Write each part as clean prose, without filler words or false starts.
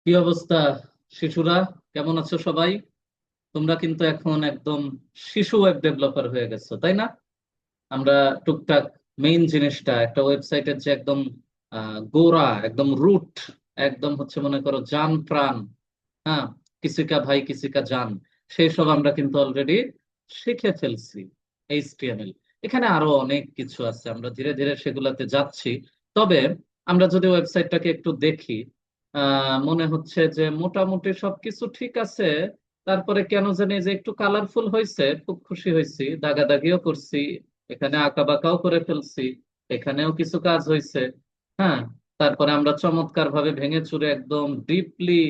কি অবস্থা শিশুরা? কেমন আছো সবাই? তোমরা কিন্তু এখন একদম শিশু ওয়েব ডেভেলপার হয়ে গেছো, তাই না? আমরা টুকটাক মেইন জিনিসটা একটা ওয়েবসাইটের যে একদম গোড়া, একদম রুট, একদম হচ্ছে মনে করো জান প্রাণ, হ্যাঁ, কিসিকা ভাই কিসিকা জান, সেই সব আমরা কিন্তু অলরেডি শিখে ফেলছি। এইচটিএমএল, এখানে আরো অনেক কিছু আছে, আমরা ধীরে ধীরে সেগুলাতে যাচ্ছি। তবে আমরা যদি ওয়েবসাইটটাকে একটু দেখি, মনে হচ্ছে যে মোটামুটি সবকিছু ঠিক আছে। তারপরে কেন জানি যে একটু কালারফুল হয়েছে, খুব খুশি হয়েছি, দাগাদাগিও করছি, এখানে আঁকা বাঁকাও করে ফেলছি, এখানেও কিছু কাজ হয়েছে। হ্যাঁ, তারপরে আমরা চমৎকার ভাবে ভেঙে চুরে একদম ডিপলি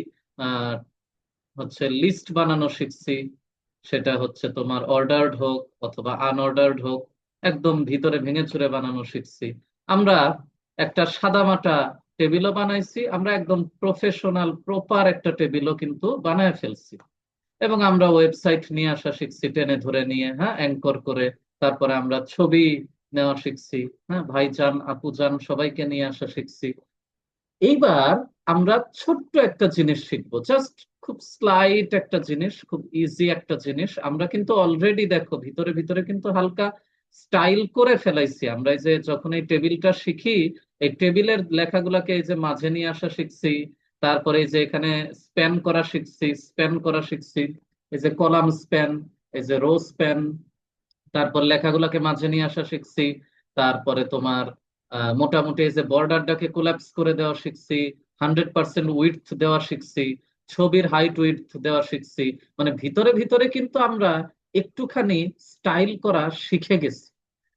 হচ্ছে লিস্ট বানানো শিখছি। সেটা হচ্ছে তোমার অর্ডার্ড হোক অথবা আনঅর্ডার্ড হোক, একদম ভিতরে ভেঙে চুরে বানানো শিখছি। আমরা একটা সাদামাটা টেবিলও বানাইছি, আমরা একদম প্রফেশনাল প্রপার একটা টেবিলও কিন্তু বানায় ফেলছি। এবং আমরা ওয়েবসাইট নিয়ে আসা শিখছি টেনে ধরে নিয়ে, হ্যাঁ, অ্যাঙ্কর করে। তারপরে আমরা ছবি নেওয়া শিখছি, হ্যাঁ, ভাইজান আপুজান সবাইকে নিয়ে আসা শিখছি। এইবার আমরা ছোট্ট একটা জিনিস শিখবো, জাস্ট খুব স্লাইট একটা জিনিস, খুব ইজি একটা জিনিস। আমরা কিন্তু অলরেডি দেখো ভিতরে ভিতরে কিন্তু হালকা স্টাইল করে ফেলাইছি। আমরা এই যে যখন এই টেবিলটা শিখি, এই টেবিলের লেখাগুলোকে এই যে মাঝে নিয়ে আসা শিখছি। তারপরে এই যে এখানে স্প্যান করা শিখছি, স্প্যান করা শিখছি, এই যে কলাম স্প্যান, এই যে রো স্প্যান, তারপর লেখাগুলোকে মাঝে নিয়ে আসা শিখছি। তারপরে তোমার মোটামুটি এই যে বর্ডারটাকে কোলাপস করে দেওয়া শিখছি, 100% উইডথ দেওয়া শিখছি, ছবির হাইট উইডথ দেওয়া শিখছি। মানে ভিতরে ভিতরে কিন্তু আমরা একটুখানি স্টাইল করা শিখে গেছি।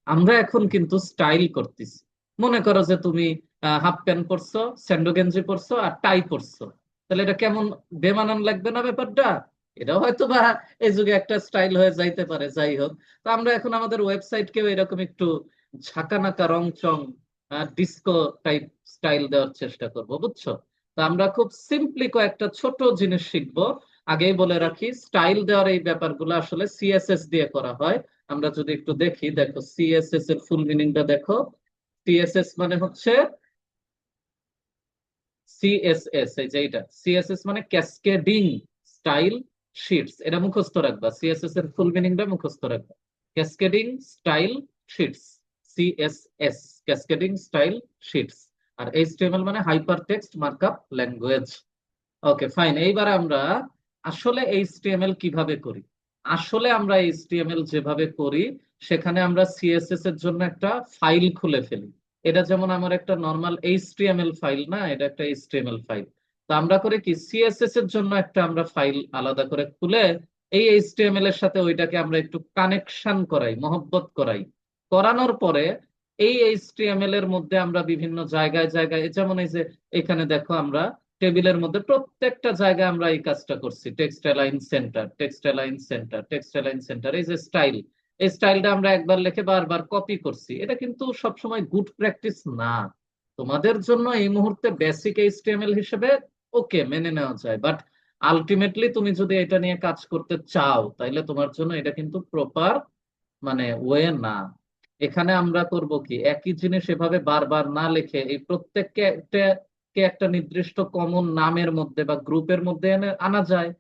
আমরা এখন কিন্তু স্টাইল করতেছি। মনে করো যে তুমি হাফ প্যান্ট পরছো, স্যান্ডো গেঞ্জি পরছো আর টাই পরছো, তাহলে এটা কেমন বেমানান লাগবে না ব্যাপারটা? এটাও হয়তো বা এই যুগে একটা স্টাইল হয়ে যাইতে পারে, যাই হোক। তো আমরা এখন আমাদের ওয়েবসাইটকেও এরকম একটু ঝাঁকানাকা রং চং, ডিস্কো টাইপ স্টাইল দেওয়ার চেষ্টা করব, বুঝছো? তো আমরা খুব সিম্পলি কয়েকটা ছোট জিনিস শিখবো। আগেই বলে রাখি, স্টাইল দেওয়ার এই ব্যাপারগুলো আসলে সিএসএস দিয়ে করা হয়। আমরা যদি একটু দেখি, দেখো সিএসএস এর ফুল মিনিংটা দেখো। সিএসএস মানে হচ্ছে সিএসএস, এই যে এটা সিএসএস মানে ক্যাসকেডিং স্টাইল শিটস, এটা মুখস্থ রাখবা। সিএসএস এর ফুল মিনিংটা মুখস্থ রাখবা, cascading style sheets, CSS, cascading style sheets. আর এইচটিএমএল মানে hyper text markup language. Okay fine, এইবার আমরা আসলে এইচটিএমএল কিভাবে করি। আসলে আমরা এইচটিএমএল যেভাবে করি, সেখানে আমরা সিএসএস এর জন্য একটা ফাইল খুলে ফেলি। এটা যেমন আমার একটা নর্মাল এইচটিএমএল ফাইল না, এটা একটা এইচটিএমএল ফাইল। তো আমরা করে কি, সিএসএস এর জন্য একটা আমরা ফাইল আলাদা করে খুলে এই এইচটিএমএল এর সাথে ওইটাকে আমরা একটু কানেকশন করাই, মহব্বত করাই। করানোর পরে এই এইচটিএমএল এর মধ্যে আমরা বিভিন্ন জায়গায় জায়গায়, যেমন এই যে এখানে দেখো, আমরা টেবিলের মধ্যে প্রত্যেকটা জায়গায় আমরা এই কাজটা করছি, text align centre, text align centre, text align centre. এই যে স্টাইল, এই স্টাইলটা আমরা একবার লিখে বারবার কপি করছি। এটা কিন্তু সবসময় গুড প্র্যাকটিস না। তোমাদের জন্য এই মুহূর্তে বেসিক এইচটিএমএল হিসেবে ওকে মেনে নেওয়া যায়, বাট আলটিমেটলি তুমি যদি এটা নিয়ে কাজ করতে চাও, তাইলে তোমার জন্য এটা কিন্তু প্রপার মানে ওয়ে না। এখানে আমরা করব কি, একই জিনিস এভাবে বারবার না লিখে এই প্রত্যেককে কে একটা নির্দিষ্ট কমন নামের মধ্যে বা গ্রুপের মধ্যে এনে আনা যায়।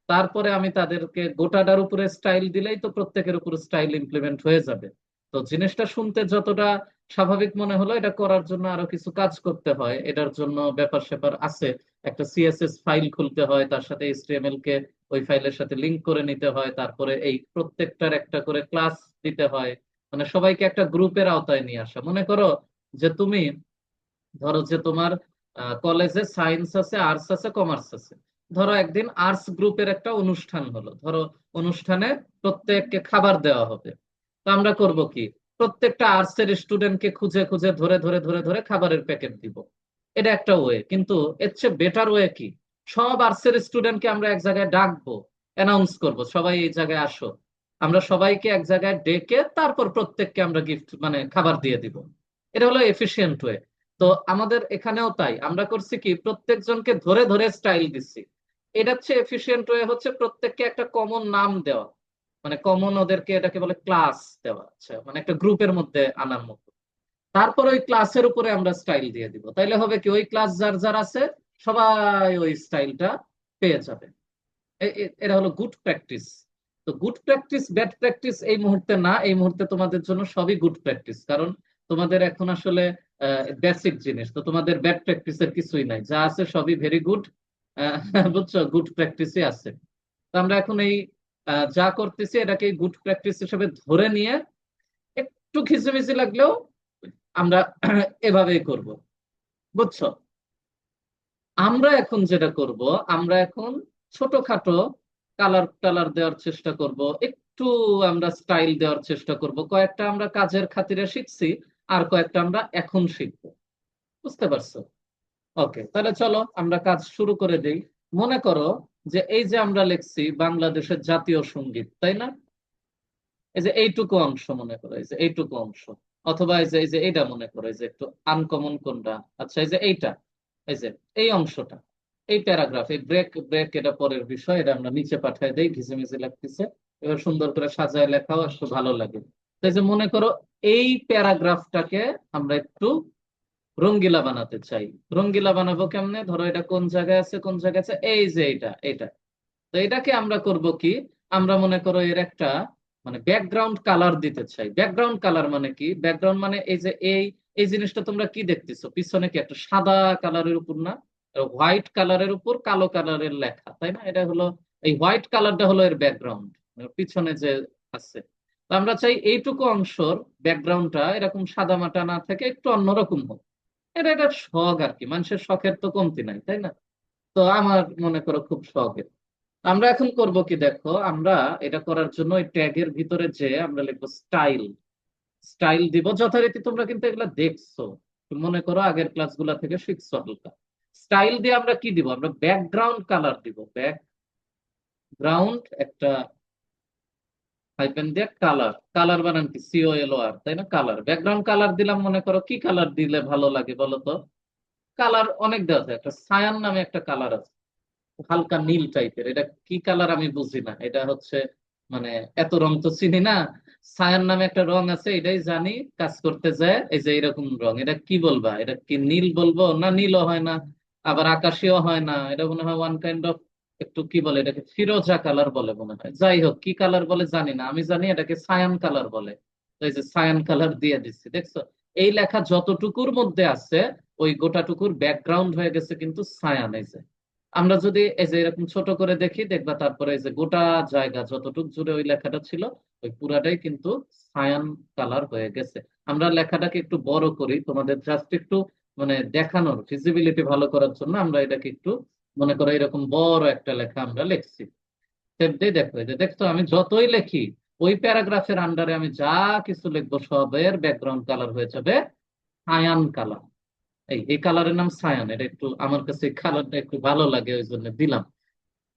তারপরে আমি তাদেরকে গোটাটার উপরে স্টাইল দিলেই তো প্রত্যেকের উপর স্টাইল ইমপ্লিমেন্ট হয়ে যাবে। তো জিনিসটা শুনতে যতটা স্বাভাবিক মনে হলো, এটা করার জন্য আরো কিছু কাজ করতে হয়। এটার জন্য ব্যাপার স্যাপার আছে, একটা সিএসএস ফাইল খুলতে হয়, তার সাথে এইচটিএমএল কে ওই ফাইলের সাথে লিংক করে নিতে হয়, তারপরে এই প্রত্যেকটার একটা করে ক্লাস দিতে হয়। মানে সবাইকে একটা গ্রুপের আওতায় নিয়ে আসা। মনে করো যে তুমি, ধরো যে তোমার কলেজে সায়েন্স আছে, আর্টস আছে, কমার্স আছে। ধরো একদিন আর্টস গ্রুপের একটা অনুষ্ঠান হলো, ধরো অনুষ্ঠানে প্রত্যেককে খাবার দেওয়া হবে। তো আমরা করব কি, প্রত্যেকটা আর্টস এর স্টুডেন্টকে খুঁজে খুঁজে ধরে ধরে ধরে ধরে খাবারের প্যাকেট দিব। এটা একটা ওয়ে, কিন্তু এর চেয়ে বেটার ওয়ে কি, সব আর্টস এর স্টুডেন্টকে আমরা এক জায়গায় ডাকবো, অ্যানাউন্স করব, সবাই এই জায়গায় আসো। আমরা সবাইকে এক জায়গায় ডেকে তারপর প্রত্যেককে আমরা গিফট মানে খাবার দিয়ে দিব। এটা হলো এফিশিয়েন্ট ওয়ে। তো আমাদের এখানেও তাই, আমরা করছি কি, প্রত্যেকজনকে ধরে ধরে স্টাইল দিচ্ছি। এটা হচ্ছে এফিশিয়েন্ট ওয়ে, হচ্ছে প্রত্যেককে একটা কমন নাম দেওয়া, মানে কমন ওদেরকে এটাকে বলে ক্লাস দেওয়া, আচ্ছা, মানে একটা গ্রুপের মধ্যে আনার মতো। তারপর ওই ক্লাসের উপরে আমরা স্টাইল দিয়ে দিব, তাইলে হবে কি, ওই ক্লাস যার যার আছে সবাই ওই স্টাইলটা পেয়ে যাবে। এটা হলো গুড প্র্যাকটিস। তো গুড প্র্যাকটিস ব্যাড প্র্যাকটিস এই মুহূর্তে না, এই মুহূর্তে তোমাদের জন্য সবই গুড প্র্যাকটিস, কারণ তোমাদের এখন আসলে বেসিক জিনিস তো, তোমাদের ব্যাড প্র্যাকটিসের কিছুই নাই, যা আছে সবই ভেরি গুড। বুঝছো, গুড প্র্যাকটিসই আছে। তো আমরা এখন এই যা করতেছি এটাকে গুড প্র্যাকটিস হিসেবে ধরে নিয়ে একটু খিচিমিচি লাগলেও আমরা এভাবেই করব, বুঝছো। আমরা এখন যেটা করব, আমরা এখন ছোটখাটো কালার টালার দেওয়ার চেষ্টা করব, একটু আমরা স্টাইল দেওয়ার চেষ্টা করব। কয়েকটা আমরা কাজের খাতিরে শিখছি, আর কয়েকটা আমরা এখন শিখবো, বুঝতে পারছো? ওকে, তাহলে চলো আমরা কাজ শুরু করে দেই। মনে করো যে এই যে আমরা লিখছি বাংলাদেশের জাতীয় সঙ্গীত, তাই না? এই যে এইটুকু অংশ মনে করো, এই যে এইটুকু অংশ, অথবা এই যে এইটা মনে করো, এই যে একটু আনকমন কোনটা, আচ্ছা এই যে এইটা, এই যে এই অংশটা, এই প্যারাগ্রাফ, এই ব্রেক ব্রেক এটা পরের বিষয়, এটা আমরা নিচে পাঠিয়ে দেই, ঘিসিমিচি লাগতেছে। এবার সুন্দর করে সাজায় লেখাও একটু ভালো লাগে। তো এই যে মনে করো এই প্যারাগ্রাফটাকে আমরা একটু রঙ্গিলা বানাতে চাই। রঙ্গিলা বানাবো কেমনে? ধরো এটা কোন জায়গায় আছে, কোন জায়গায় আছে, এই যে এটা। তো এটাকে আমরা করব কি, আমরা মনে করো এর একটা মানে ব্যাকগ্রাউন্ড কালার দিতে চাই। ব্যাকগ্রাউন্ড কালার মানে কি? ব্যাকগ্রাউন্ড মানে এই যে এই এই জিনিসটা তোমরা কি দেখতেছো পিছনে, কি একটা সাদা কালারের উপর না হোয়াইট কালারের উপর কালো কালারের লেখা, তাই না? এটা হলো এই হোয়াইট কালারটা হলো এর ব্যাকগ্রাউন্ড, পিছনে যে আছে। তো আমরা চাই এইটুকু অংশর ব্যাকগ্রাউন্ডটা এরকম সাদা মাটা না থেকে একটু অন্যরকম হোক। এটা একটা শখ আর কি, মানুষের শখের তো কমতি নাই, তাই না? তো আমার মনে করো খুব শখের। আমরা এখন করব কি দেখো, আমরা এটা করার জন্য ওই ট্যাগের ভিতরে যে আমরা লিখবো স্টাইল। স্টাইল দিব যথারীতি, তোমরা কিন্তু এগুলা দেখছো, মনে করো আগের ক্লাসগুলা থেকে শিখছো হালকা। স্টাইল দিয়ে আমরা কি দিব? আমরা ব্যাকগ্রাউন্ড কালার দিব। ব্যাকগ্রাউন্ড একটা হাইপেন দিয়ে কালার, কালার বানান কি? COLOR, তাই না? কালার, ব্যাকগ্রাউন্ড কালার দিলাম। মনে করো কি কালার দিলে ভালো লাগে বলো তো? কালার অনেক দেওয়া আছে, একটা সায়ান নামে একটা কালার আছে, হালকা নীল টাইপের। এটা কি কালার আমি বুঝি না, এটা হচ্ছে মানে এত রং তো চিনি না। সায়ান নামে একটা রং আছে, এটাই জানি কাজ করতে যায়। এই যে এরকম রং, এটা কি বলবা? এটা কি নীল বলবো? না নীলও হয় না, আবার আকাশিও হয় না, এটা মনে হয় ওয়ান কাইন্ড অফ একটু কি বলে এটাকে, ফিরোজা কালার বলে মনে হয়। যাই হোক, কি কালার বলে জানি না, আমি জানি এটাকে সায়ান কালার বলে। তো এই যে সায়ান কালার দিয়ে দিচ্ছি, দেখছো? এই লেখা যতটুকুর মধ্যে আছে ওই গোটাটুকুর ব্যাকগ্রাউন্ড হয়ে গেছে কিন্তু সায়ান। এই যে আমরা যদি এই যে এরকম ছোট করে দেখি, দেখবা তারপরে এই যে গোটা জায়গা যতটুকু জুড়ে ওই লেখাটা ছিল ওই পুরাটাই কিন্তু সায়ান কালার হয়ে গেছে। আমরা লেখাটাকে একটু বড় করি তোমাদের জাস্ট একটু মানে দেখানোর, ভিজিবিলিটি ভালো করার জন্য আমরা এটাকে একটু মনে করো এরকম বড় একটা লেখা আমরা লিখছি। দেখো, এই যে দেখছো আমি যতই লিখি ওই প্যারাগ্রাফের আন্ডারে আমি যা কিছু লিখবো সবের ব্যাকগ্রাউন্ড কালার হয়ে যাবে সায়ান কালার। এই কালারের নাম সায়ান। এটা একটু আমার কাছে কালারটা একটু ভালো লাগে, ওই জন্য দিলাম।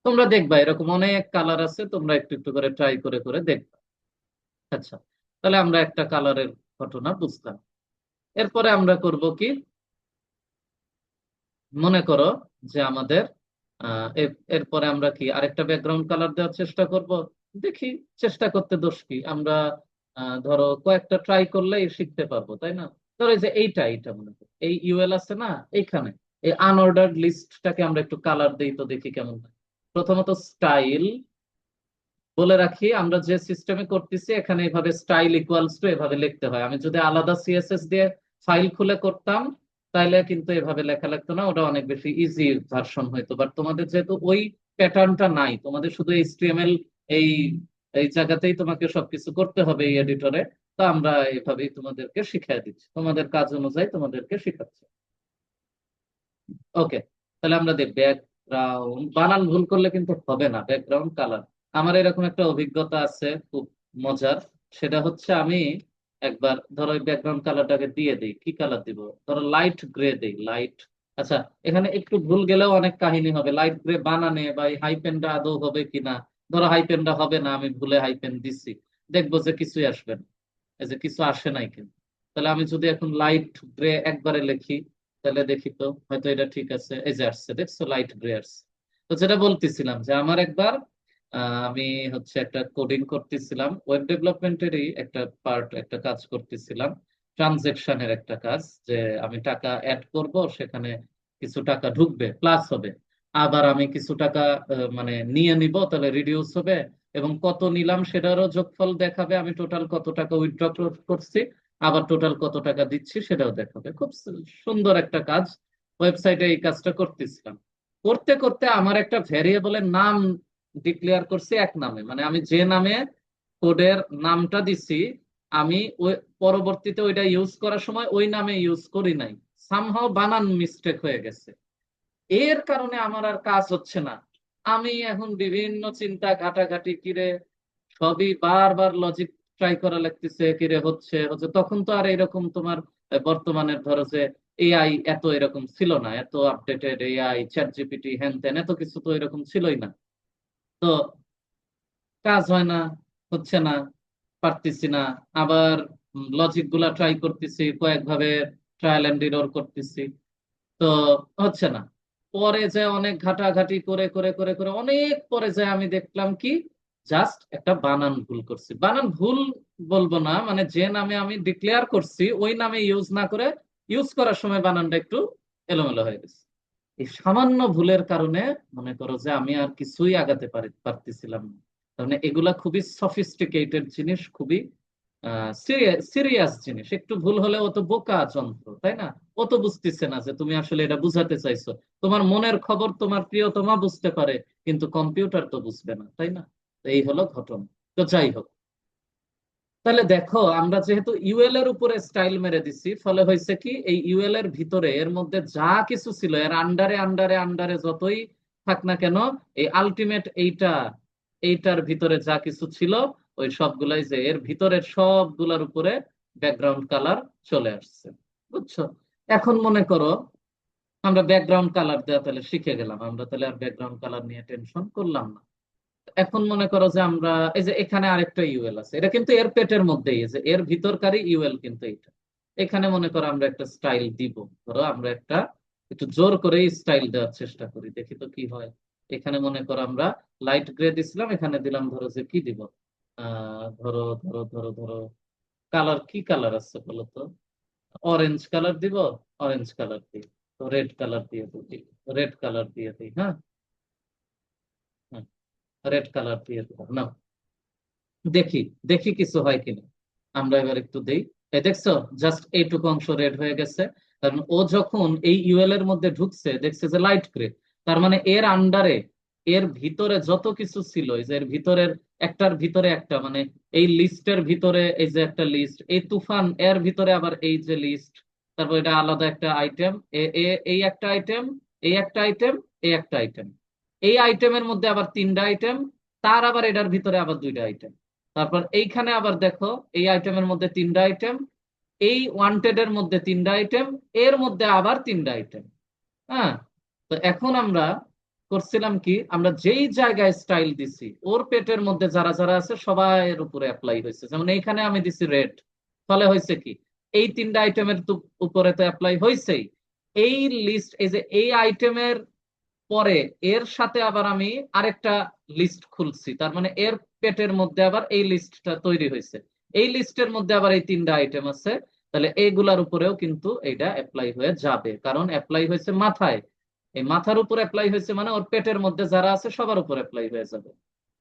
তোমরা দেখবা এরকম অনেক কালার আছে, তোমরা একটু একটু করে ট্রাই করে করে দেখবা। আচ্ছা, তাহলে আমরা একটা কালারের ঘটনা বুঝলাম। এরপরে আমরা করব কি, মনে করো যে আমাদের এরপরে আমরা কি আরেকটা ব্যাকগ্রাউন্ড কালার দেওয়ার চেষ্টা করব। দেখি, চেষ্টা করতে দোষ কি? আমরা ধরো কয়েকটা ট্রাই করলেই শিখতে পারবো, তাই না? ধরো এই যে এইটা মনে করো, এই ইউএল আছে না এইখানে, এই আনঅর্ডার্ড লিস্টটাকে আমরা একটু কালার দেই তো দেখি কেমন হয়। প্রথমত স্টাইল বলে রাখি, আমরা যে সিস্টেমে করতেছি এখানে এভাবে স্টাইল ইকুয়ালস টু এভাবে লিখতে হয়। আমি যদি আলাদা CSS দিয়ে ফাইল খুলে করতাম তাহলে কিন্তু এভাবে লেখা লাগতো না, ওটা অনেক বেশি ইজি ভার্সন হইতো। বাট তোমাদের যেহেতু ওই প্যাটার্নটা নাই, তোমাদের শুধু HTML এই এই জায়গাতেই তোমাকে সবকিছু করতে হবে এই এডিটরে, তো আমরা এভাবেই তোমাদেরকে শিখিয়ে দিচ্ছি, তোমাদের কাজ অনুযায়ী তোমাদেরকে শেখাচ্ছি। ওকে, তাহলে আমরা দেখ ব্যাকগ্রাউন্ড, বানান ভুল করলে কিন্তু হবে না, ব্যাকগ্রাউন্ড কালার। আমার এরকম একটা অভিজ্ঞতা আছে খুব মজার। সেটা হচ্ছে আমি একবার ধরো ওই ব্যাকগ্রাউন্ড কালারটাকে দিয়ে দিই, কি কালার দিব? ধরো লাইট গ্রে দেই, লাইট। আচ্ছা, এখানে একটু ভুল গেলেও অনেক কাহিনী হবে, লাইট গ্রে বানানে বা এই হাইপেনটা আদৌ হবে কিনা। ধরো হাইপেনটা হবে না, আমি ভুলে হাইপেন দিছি, দেখবো যে কিছুই আসবে না, এই যে কিছু আসে নাই কিন্তু। তাহলে আমি যদি এখন লাইট গ্রে একবারে লিখি, তাহলে দেখি তো হয়তো এটা ঠিক আছে। এই যে আসছে, দেখছো লাইট গ্রে আসছে। তো যেটা বলতেছিলাম যে আমার একবার আমি হচ্ছে একটা কোডিং করতেছিলাম, ওয়েব ডেভেলপমেন্টেরই একটা পার্ট, একটা কাজ করতেছিলাম, ট্রানজেকশনের একটা কাজ, যে আমি টাকা অ্যাড করব সেখানে কিছু টাকা ঢুকবে, প্লাস হবে। আবার আমি কিছু টাকা মানে নিয়ে নিব, তাহলে রিডিউস হবে। এবং কত নিলাম সেটারও যোগফল দেখাবে, আমি টোটাল কত টাকা উইথড্র করছি, আবার টোটাল কত টাকা দিচ্ছি সেটাও দেখাবে। খুব সুন্দর একটা কাজ। ওয়েবসাইটে এই কাজটা করতেছিলাম। করতে করতে আমার একটা ভ্যারিয়েবলের নাম ডিক্লেয়ার করছি এক নামে, মানে আমি যে নামে কোডের নামটা দিছি, আমি ওই পরবর্তীতে ওইটা ইউজ করার সময় ওই নামে ইউজ করি নাই, সামহাও বানান মিস্টেক হয়ে গেছে। এর কারণে আমার আর কাজ হচ্ছে না। আমি এখন বিভিন্ন চিন্তা ঘাটাঘাটি কিরে, সবই বারবার লজিক ট্রাই করা লাগতেছে, কিরে হচ্ছে হচ্ছে। তখন তো আর এরকম তোমার বর্তমানের ধরো যে এআই এত এরকম ছিল না, এত আপডেটেড এআই চ্যাট জিপিটি হ্যান ত্যান এত কিছু তো এরকম ছিলই না। তো কাজ হয় না, হচ্ছে না, পারতেছি না। আবার লজিক গুলা ট্রাই করতেছি, কয়েকভাবে ট্রায়াল এন্ড এরর করতেছি, তো হচ্ছে না। পরে যে অনেক ঘাটাঘাটি করে করে করে করে অনেক পরে যে আমি দেখলাম কি, জাস্ট একটা বানান ভুল করছি। বানান ভুল বলবো না, মানে যে নামে আমি ডিক্লেয়ার করছি ওই নামে ইউজ না করে ইউজ করার সময় বানানটা একটু এলোমেলো হয়ে গেছে। এই সামান্য ভুলের কারণে মনে করো যে আমি আর কিছুই আগাতে পারতেছিলাম না। তার মানে এগুলা খুবই সফিস্টিকেটেড জিনিস, খুবই সিরিয়াস জিনিস। একটু ভুল হলে ও তো বোকা যন্ত্র, তাই না? ও তো বুঝতেছে না যে তুমি আসলে এটা বুঝাতে চাইছো। তোমার মনের খবর তোমার প্রিয়তমা বুঝতে পারে, কিন্তু কম্পিউটার তো বুঝবে না, তাই না? তো এই হলো ঘটনা। তো যাই হোক, তাহলে দেখো আমরা যেহেতু ইউএল এর উপরে স্টাইল মেরে দিছি, ফলে হয়েছে কি, এই ইউএল এর ভিতরে এর মধ্যে যা কিছু ছিল, এর আন্ডারে আন্ডারে আন্ডারে যতই থাক না কেন, এই আলটিমেট এইটার ভিতরে যা কিছু ছিল, ওই সবগুলাই যে এর ভিতরের সবগুলার উপরে ব্যাকগ্রাউন্ড কালার চলে আসছে। বুঝছো? এখন মনে করো আমরা ব্যাকগ্রাউন্ড কালার দেওয়া তাহলে শিখে গেলাম, আমরা তাহলে আর ব্যাকগ্রাউন্ড কালার নিয়ে টেনশন করলাম না। এখন মনে করো যে আমরা এই যে এখানে আরেকটা ইউএল আছে, এটা কিন্তু এর পেটের মধ্যেই, এই যে এর ভিতরকারই ইউএল কিন্তু এটা। এখানে মনে করো আমরা একটা স্টাইল দিব। ধরো আমরা একটা একটু জোর করে স্টাইল দেওয়ার চেষ্টা করি, দেখি তো কি হয়। এখানে মনে করো আমরা লাইট গ্রে দিছিলাম, এখানে দিলাম ধরো যে কি দিব, ধরো ধরো ধরো ধরো কালার, কি কালার আছে বলো তো? অরেঞ্জ কালার দিব। অরেঞ্জ কালার দিই। তো রেড কালার দিয়ে দিই। রেড কালার দিয়ে দিই, হ্যাঁ। রেড কালার দিয়ে দিলাম না। দেখি, দেখি কিছু হয় কিনা। আমরা এবার একটু দেই। এই দেখছো, জাস্ট এইটুকু অংশ রেড হয়ে গেছে। কারণ ও যখন এই ইউএল এর মধ্যে ঢুকছে দেখছে যে লাইট গ্রে, তার মানে এর আন্ডারে, এর ভিতরে যত কিছু ছিল, এই যে এর ভিতরের একটার ভিতরে একটা, মানে এই লিস্টের ভিতরে এই যে একটা লিস্ট, এই তুফান এর ভিতরে আবার এই যে লিস্ট, তারপর এটা আলাদা একটা আইটেম, এই একটা আইটেম, এই একটা আইটেম, এই একটা আইটেম, এই আইটেমের মধ্যে আবার তিনটা আইটেম, তার আবার এটার ভিতরে আবার দুইটা আইটেম। তারপর এইখানে আবার দেখো, এই আইটেমের মধ্যে তিনটা আইটেম, এই ওয়ান্টেড এর মধ্যে তিনটা আইটেম, এর মধ্যে আবার তিনটা আইটেম। হ্যাঁ। তো এখন আমরা করছিলাম কি, আমরা যেই জায়গায় স্টাইল দিছি ওর পেটের মধ্যে যারা যারা আছে সবার উপরে অ্যাপ্লাই হয়েছে। যেমন এইখানে আমি দিছি রেড, ফলে হয়েছে কি, এই তিনটা আইটেমের উপরে তো অ্যাপ্লাই হয়েছেই। এই লিস্ট, এই যে এই আইটেমের পরে এর সাথে আবার আমি আরেকটা লিস্ট খুলছি, তার মানে এর পেটের মধ্যে আবার এই লিস্টটা তৈরি হয়েছে। এই লিস্টের মধ্যে আবার এই তিনটা আইটেম আছে, তাহলে এইগুলার উপরেও কিন্তু এইটা অ্যাপ্লাই হয়ে যাবে, কারণ অ্যাপ্লাই হয়েছে মাথায়। এই মাথার উপর অ্যাপ্লাই হয়েছে মানে ওর পেটের মধ্যে যারা আছে সবার উপর অ্যাপ্লাই হয়ে যাবে।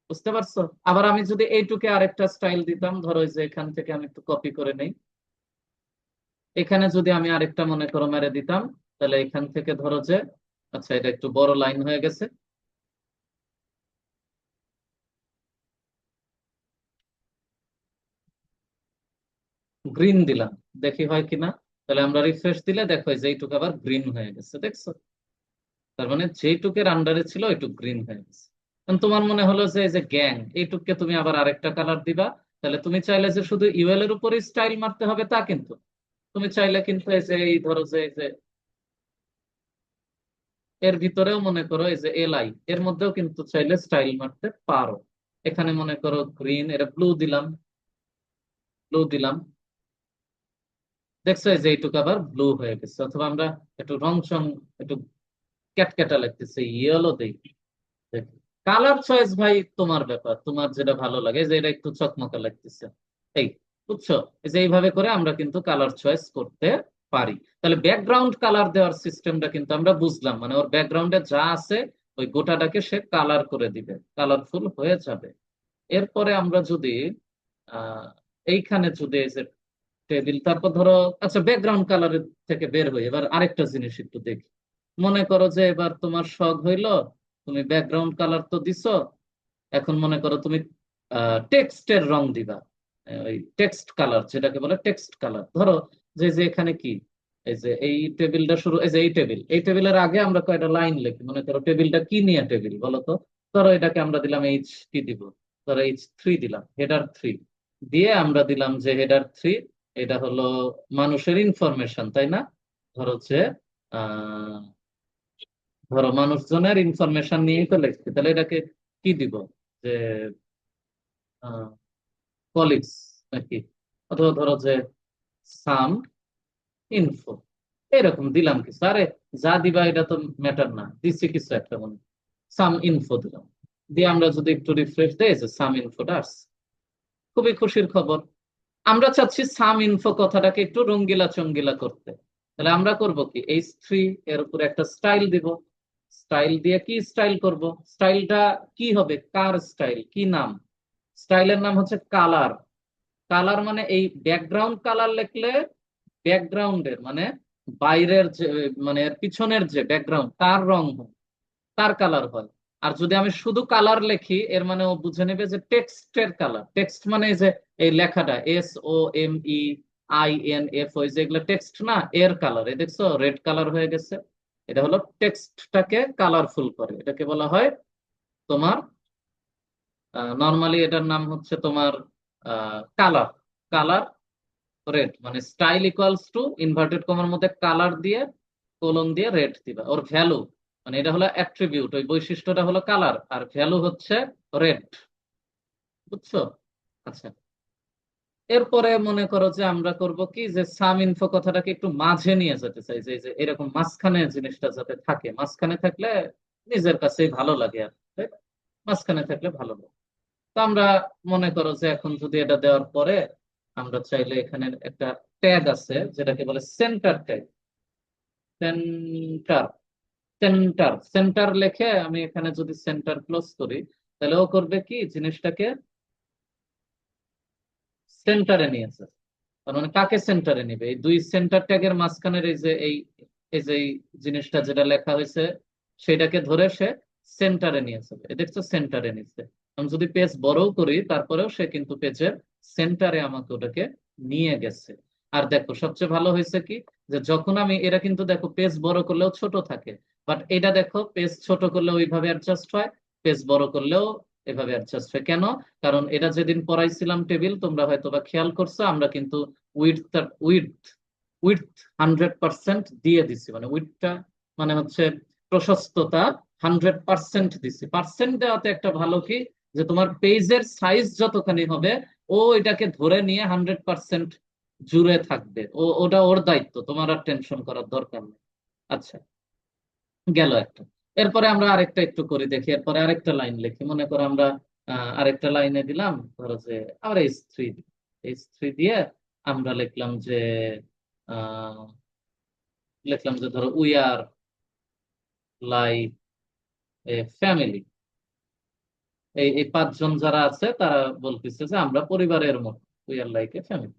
বুঝতে পারছো? আবার আমি যদি এইটুকে আরেকটা স্টাইল দিতাম, ধরো এই যে এখান থেকে আমি একটু কপি করে নেই, এখানে যদি আমি আরেকটা মনে করো মেরে দিতাম, তাহলে এখান থেকে ধরো যে, আচ্ছা এটা একটু বড় লাইন হয়ে গেছে, গ্রিন দিলাম, দেখি হয় কিনা। তাহলে আমরা রিফ্রেশ দিলে দেখো যে এইটুকু আবার গ্রিন হয়ে গেছে, দেখছো? তার মানে যেইটুকের আন্ডারে ছিল ওইটুক গ্রিন হয়ে গেছে। এখন তোমার মনে হলো যে এই যে গ্যাং, এইটুককে তুমি আবার আরেকটা কালার দিবা। তাহলে তুমি চাইলে যে শুধু ইউএল এর উপরে স্টাইল মারতে হবে তা কিন্তু, তুমি চাইলে কিন্তু এই যে এই ধরো যে এই যে এর ভিতরেও মনে করো এই যে এলআই এর মধ্যেও কিন্তু চাইলে স্টাইল মারতে পারো। এখানে মনে করো গ্রিন, এটা ব্লু দিলাম, ব্লু দিলাম, দেখছো এই যে এইটুকু আবার ব্লু হয়ে গেছে। অথবা আমরা একটু রং চং, একটু ক্যাটক্যাটা লাগতেছে, ইয়েলো দেই। কালার চয়েস ভাই তোমার ব্যাপার, তোমার যেটা ভালো লাগে, যে এটা একটু চকমকা লাগতেছে এই, বুঝছো? এই যে এইভাবে করে আমরা কিন্তু কালার চয়েস করতে পারি। তাহলে ব্যাকগ্রাউন্ড কালার দেওয়ার সিস্টেমটা কিন্তু আমরা বুঝলাম, মানে ওর ব্যাকগ্রাউন্ডে যা আছে ওই গোটাটাকে সে কালার করে দিবে, কালারফুল হয়ে যাবে। এরপরে আমরা যদি আহ এইখানে যদি এই যে টেবিল, তারপর ধরো আচ্ছা ব্যাকগ্রাউন্ড কালারের থেকে বের হই, এবার আরেকটা জিনিস একটু দেখি। মনে করো যে এবার তোমার শখ হইলো, তুমি ব্যাকগ্রাউন্ড কালার তো দিছো, এখন মনে করো তুমি টেক্সটের রং দিবা। ওই টেক্সট কালার যেটাকে বলে টেক্সট কালার, ধরো যে যে এখানে কি, এই যে এই টেবিলটা শুরু, এই যে এই টেবিলের আগে আমরা কয়টা লাইন লিখি, মনে করো টেবিলটা কি নিয়ে টেবিল বলো তো। ধরো এটাকে আমরা দিলাম এইচ, কি দিব, ধরো H3 দিলাম, হেডার 3 দিয়ে আমরা দিলাম যে হেডার 3 এটা হলো মানুষের ইনফরমেশন, তাই না? ধরো যে আহ ধরো মানুষজনের ইনফরমেশন নিয়েই তো লিখছি, তাহলে এটাকে কি দিব, যে কলিগস নাকি, অথবা ধরো যে সাম ইনফো, এরকম দিলাম কিছু। আরে যা দিবা এটা তো ম্যাটার না, দিচ্ছি কিছু একটা, মনে সাম ইনফো দিলাম। দিয়ে আমরা যদি একটু রিফ্রেশ দেই, যে সাম ইনফোটা আসছে, খুবই খুশির খবর। আমরা চাচ্ছি সাম ইনফো কথাটাকে একটু রঙ্গিলা চঙ্গিলা করতে। তাহলে আমরা করব কি, H3 এর উপরে একটা স্টাইল দিব। স্টাইল দিয়ে কি স্টাইল করব, স্টাইলটা কি হবে, কার স্টাইল, কি নাম, স্টাইলের নাম হচ্ছে কালার। কালার মানে এই ব্যাকগ্রাউন্ড কালার লিখলে ব্যাকগ্রাউন্ডের মানে বাইরের যে, মানে এর পিছনের যে ব্যাকগ্রাউন্ড তার রং হয়, তার কালার হয়। আর যদি আমি শুধু কালার লিখি, এর মানে ও বুঝে নেবে যে টেক্সটের কালার। টেক্সট মানে এই যে এই লেখাটা SOMEINF, ওই যে এগুলো টেক্সট না, এর কালার, এই দেখছো রেড কালার হয়ে গেছে। এটা হলো টেক্সটটাকে কালারফুল করে, এটাকে বলা হয় তোমার, নর্মালি এটার নাম হচ্ছে তোমার কালার। কালার রেড মানে স্টাইল ইকুয়ালস টু ইনভার্টেড কমার মধ্যে কালার দিয়ে কোলন দিয়ে রেড দিবা। ওর ভ্যালু মানে এটা হলো অ্যাট্রিবিউট, ওই বৈশিষ্ট্যটা হলো কালার, আর ভ্যালু হচ্ছে রেড। বুঝছো? আচ্ছা, এরপরে মনে করো যে আমরা করব কি, যে সাম ইনফো কথাটাকে একটু মাঝে নিয়ে যেতে চাই, যে যে এরকম মাঝখানে জিনিসটা যাতে থাকে, মাঝখানে থাকলে নিজের কাছেই ভালো লাগে আর, তাই না? মাঝখানে থাকলে ভালো লাগে। তো আমরা মনে করো যে এখন যদি এটা দেওয়ার পরে আমরা চাইলে এখানে একটা ট্যাগ আছে যেটাকে বলে সেন্টার ট্যাগ। সেন্টার, সেন্টার লিখে আমি এখানে যদি সেন্টার ক্লোজ করি, তাহলে ও করবে কি, জিনিসটাকে সেন্টারে নিয়েছে। তার মানে কাকে সেন্টারে নিবে, এই দুই সেন্টার ট্যাগের মাঝখানের এই যে এই যে এই জিনিসটা যেটা লেখা হয়েছে সেটাকে ধরে সে সেন্টারে নিয়েছে, এই দেখছো সেন্টারে নিচ্ছে। আমি যদি পেজ বড়ও করি তারপরেও সে কিন্তু পেজের সেন্টারে আমাকে ওটাকে নিয়ে গেছে। আর দেখো সবচেয়ে ভালো হয়েছে কি, যে যখন আমি, এরা কিন্তু দেখো পেজ বড় করলেও ছোট থাকে, বাট এটা দেখো পেজ ছোট করলেও ওইভাবে অ্যাডজাস্ট হয়, পেজ বড় করলেও এভাবে অ্যাডজাস্ট হয়। কেন? কারণ এটা যেদিন পড়াইছিলাম টেবিল, তোমরা হয়তো বা খেয়াল করছো, আমরা কিন্তু উইডথ উইডথ উইডথ 100% দিয়ে দিছি, মানে উইডথটা মানে হচ্ছে প্রশস্ততা 100% দিছি। পার্সেন্ট দেওয়াতে একটা ভালো কি, যে তোমার পেজের সাইজ যতখানি হবে ও এটাকে ধরে নিয়ে 100% জুড়ে থাকবে, ওটা ওর দায়িত্ব, তোমার আর টেনশন করার দরকার নেই। আচ্ছা, গেল একটা। এরপরে আমরা আরেকটা একটু করি দেখি, এরপরে আরেকটা লাইন লিখি। মনে করো আমরা আরেকটা লাইনে দিলাম, ধরো যে আমরা H3 দিয়ে আমরা লিখলাম যে আহ, লিখলাম যে ধরো we are like a family. এই পাঁচজন যারা আছে তারা বলতেছে যে আমরা পরিবারের মতো, we are like a family.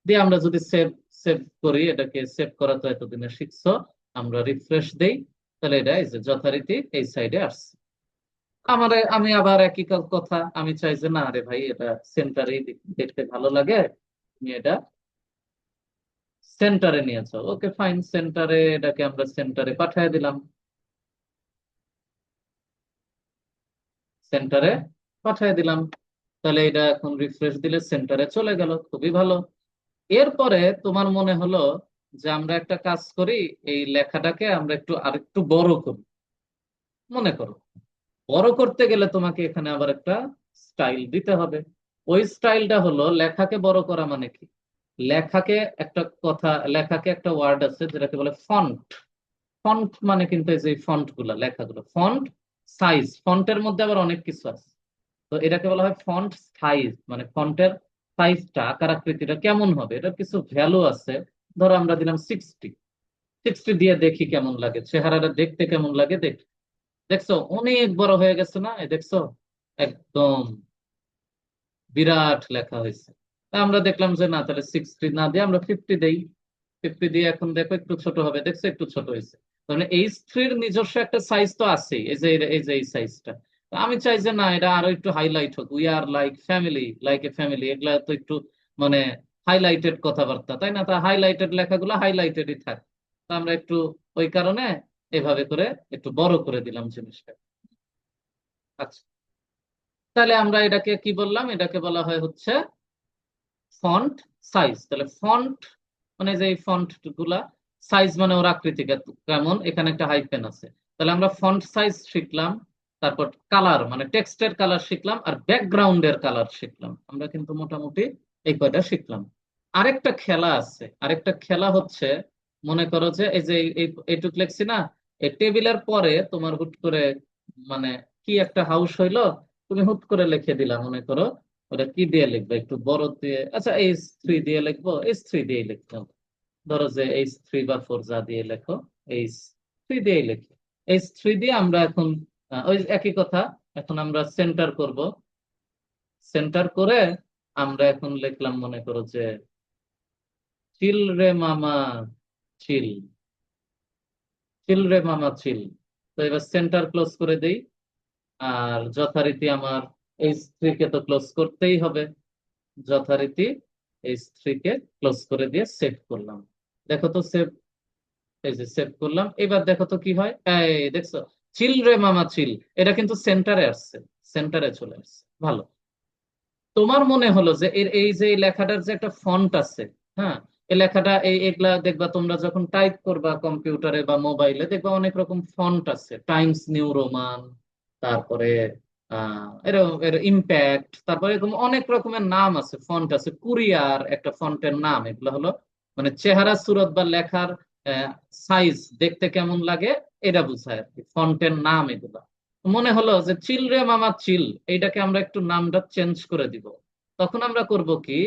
দিয়ে আমরা যদি সেভ সেভ করি, এটাকে সেভ করা তো এতদিনে শিখছো, আমরা রিফ্রেশ দেই, তাহলে এটা এই যে যথারীতি এই সাইডে আসছে। আমি আবার একই কথা, আমি চাই যে না রে ভাই, এটা সেন্টারে দেখতে ভালো লাগে, তুমি এটা সেন্টারে নিয়েছো, ওকে ফাইন, সেন্টারে এটাকে আমরা সেন্টারে পাঠিয়ে দিলাম, সেন্টারে পাঠিয়ে দিলাম। তাহলে এটা এখন রিফ্রেশ দিলে সেন্টারে চলে গেল, খুবই ভালো। এরপরে তোমার মনে হলো যে আমরা একটা কাজ করি, এই লেখাটাকে আমরা একটু আরেকটু বড় করি। মনে করো বড় করতে গেলে তোমাকে এখানে আবার একটা স্টাইল দিতে হবে। ওই স্টাইলটা হলো, লেখাকে বড় করা মানে কি, লেখাকে একটা কথা, লেখাকে একটা ওয়ার্ড আছে যেটাকে বলে ফন্ট। ফন্ট মানে কিন্তু এই যে ফন্ট গুলা, লেখাগুলো ফন্ট সাইজ, ফন্টের মধ্যে আবার অনেক কিছু আছে। তো এটাকে বলা হয় ফন্ট সাইজ, মানে ফন্টের সাইজটা, আকার আকৃতিটা কেমন হবে, এটার কিছু ভ্যালু আছে ধরো আমরা দিলাম 60। 60 দিয়ে দেখি কেমন লাগে, চেহারাটা দেখতে কেমন লাগে দেখ। দেখছো অনেক বড় হয়ে গেছে না, এই দেখছো একদম বিরাট লেখা হয়েছে। তা আমরা দেখলাম যে না, তাহলে 60 না দিয়ে আমরা 50 দেই। 50 দিয়ে এখন দেখো একটু ছোট হবে, দেখছো একটু ছোট হয়েছে। তাহলে H3 এর নিজস্ব একটা সাইজ তো আছে, এই যে এই সাইজটা। আমি চাই যে না, এটা আরো একটু হাইলাইট হোক, we are like family, like a family, এগুলা তো একটু মানে হাইলাইটেড কথাবার্তা, তাই না? তা হাইলাইটেড লেখাগুলো হাইলাইটেডই থাক। তা আমরা একটু ওই কারণে এভাবে করে একটু বড় করে দিলাম জিনিসটা। আচ্ছা, তাহলে আমরা এটাকে কি বললাম, এটাকে বলা হয় হচ্ছে ফন্ট সাইজ। তাহলে ফন্ট মানে যে ফন্ট গুলা, সাইজ মানে ওর আকৃতি কেমন, এখানে একটা হাইফেন আছে। তাহলে আমরা ফন্ট সাইজ শিখলাম, তারপর কালার মানে টেক্সটের কালার শিখলাম, আর ব্যাকগ্রাউন্ডের কালার শিখলাম। আমরা কিন্তু মোটামুটি এই কয়টা শিখলাম। আরেকটা খেলা আছে, আরেকটা খেলা হচ্ছে, মনে করো যে এই যে এইটুক লেখছি না, এই টেবিলের পরে তোমার হুট করে মানে কি একটা হাউস হইলো, তুমি হুট করে লিখে দিলা, মনে করো ওটা কি দিয়ে লিখবে, একটু বড় দিয়ে, আচ্ছা H3 দিয়ে লিখবো, H3 দিয়ে লিখতে হবে। ধরো যে H3 বা 4 যা দিয়ে লেখো, H3 দিয়ে লিখি। H3 দিয়ে আমরা এখন ওই একই কথা, এখন আমরা সেন্টার করব। সেন্টার করে আমরা এখন লিখলাম, মনে করো যে চিল রে মামা চিল, চিল রে মামা চিল। তো এবার সেন্টার ক্লোজ করে দেই। আর যথারীতি আমার H3 কে তো ক্লোজ করতেই হবে, যথারীতি H3 কে ক্লোজ করে দিয়ে সেভ করলাম। দেখো তো সেভ, এই যে সেভ করলাম, এবার দেখো তো কি হয়, এই দেখছো চিল রে মামা চিল, এটা কিন্তু সেন্টারে আসছে, সেন্টারে চলে আসছে। ভালো। তোমার মনে হলো যে এর এই যে এই লেখাটার যে একটা ফন্ট আছে, হ্যাঁ, এই লেখাটা এগুলা দেখবা তোমরা যখন টাইপ করবা কম্পিউটারে বা মোবাইলে, দেখবা অনেক রকম ফন্ট আছে, টাইমস নিউ রোমান, তারপরে এরকম এর ইম্প্যাক্ট, তারপরে এরকম অনেক রকমের নাম আছে, ফন্ট আছে, কুরিয়ার একটা ফন্টের নাম। এগুলো হলো মানে চেহারা সুরত বা লেখার সাইজ দেখতে কেমন লাগে এটা বোঝায় আর কি, ফন্টের নাম এগুলা। মনে হলো যে চিল রে মামা চিল, এইটাকে আমরা একটু নামটা চেঞ্জ করে দিব। তখন আমরা করব কি,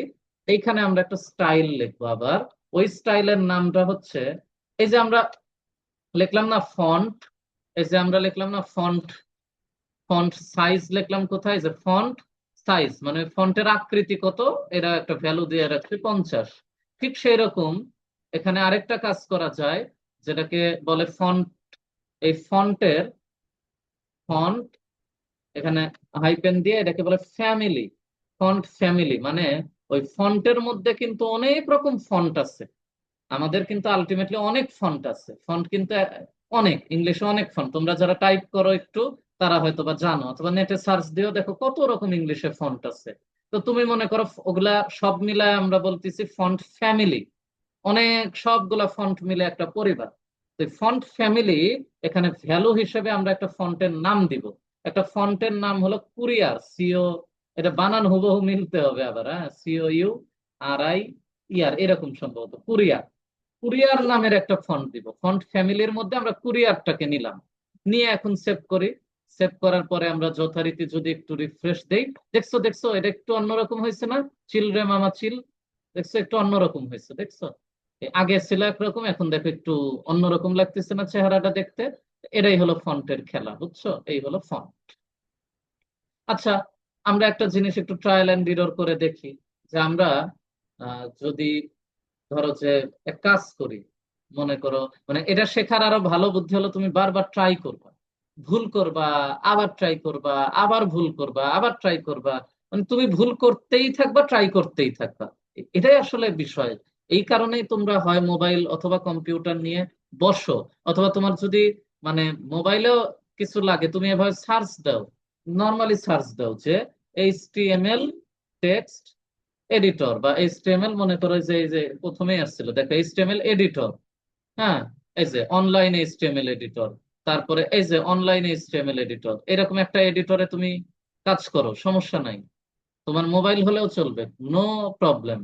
এইখানে আমরা একটা স্টাইল লিখবো আবার। ওই স্টাইলের নামটা হচ্ছে, এই যে আমরা লিখলাম না ফন্ট, এই যে আমরা লিখলাম না ফন্ট, ফন্ট সাইজ লিখলাম কোথায়, যে ফন্ট সাইজ মানে ফন্টের আকৃতি কত, এরা একটা ভ্যালু দিয়ে রাখছে 50। ঠিক সেই রকম এখানে আরেকটা কাজ করা যায়, যেটাকে বলে ফন্ট। এই ফন্টের ফন্ট এখানে হাইপেন দিয়ে এটাকে বলে ফ্যামিলি, ফন্ট ফ্যামিলি। মানে ওই ফন্টের মধ্যে কিন্তু অনেক রকম ফন্ট আছে, আমাদের কিন্তু আলটিমেটলি অনেক ফন্ট আছে। ফন্ট কিন্তু অনেক, ইংলিশে অনেক ফন্ট, তোমরা যারা টাইপ করো একটু তারা হয়তো বা জানো, অথবা নেটে সার্চ দিও, দেখো কত রকম ইংলিশে ফন্ট আছে। তো তুমি মনে করো ওগুলা সব মিলায় আমরা বলতেছি ফন্ট ফ্যামিলি, অনেক সবগুলা ফন্ট মিলে একটা পরিবার। তো ফন্ট ফ্যামিলি, এখানে ভ্যালু হিসেবে আমরা একটা ফন্টের নাম দিব। একটা ফন্টের নাম হলো কুরিয়ার, সিও, এটা বানান হুবহু মিলতে হবে আবার, হ্যাঁ, COURIER এরকম সম্ভবত কুরিয়ার। কুরিয়ার নামের একটা ফন্ট দিব, ফন্ট ফ্যামিলির মধ্যে আমরা কুরিয়ারটাকে নিলাম, নিয়ে এখন সেভ করি। সেভ করার পরে আমরা যথারীতি যদি একটু রিফ্রেশ দেই, দেখছো দেখছো এটা একটু অন্যরকম হয়েছে না, চিল রে মামা চিল, দেখছো একটু অন্যরকম হয়েছে, দেখছো আগে ছিল একরকম, এখন দেখো একটু অন্যরকম লাগতেছে না চেহারাটা দেখতে। এটাই হলো ফন্টের খেলা, বুঝছো, এই হলো ফন্ট। আচ্ছা, আমরা একটা জিনিস একটু ট্রায়াল এন্ড এরর করে দেখি, যে আমরা যদি ধরো যে এক কাজ করি, মনে করো মানে এটা শেখার আরো ভালো বুদ্ধি হলো তুমি বারবার ট্রাই করবা, ভুল করবা, আবার ট্রাই করবা, আবার ভুল করবা, আবার ট্রাই করবা, মানে তুমি ভুল করতেই থাকবা, ট্রাই করতেই থাকবা। এটাই আসলে বিষয়। এই কারণেই তোমরা হয় মোবাইল অথবা কম্পিউটার নিয়ে বসো, অথবা তোমার যদি মানে মোবাইলেও কিছু লাগে, তুমি এভাবে সার্চ দাও, নর্মালি সার্চ দাও যে HTML টেক্সট এডিটর বা HTML, মনে করো যে এই যে প্রথমেই আসছিল দেখো HTML এডিটর, হ্যাঁ, এই যে অনলাইন HTML এডিটর, তারপরে এই যে অনলাইন HTML এডিটর, এরকম একটা এডিটরে তুমি কাজ করো, সমস্যা নাই, তোমার মোবাইল হলেও চলবে, নো প্রবলেম।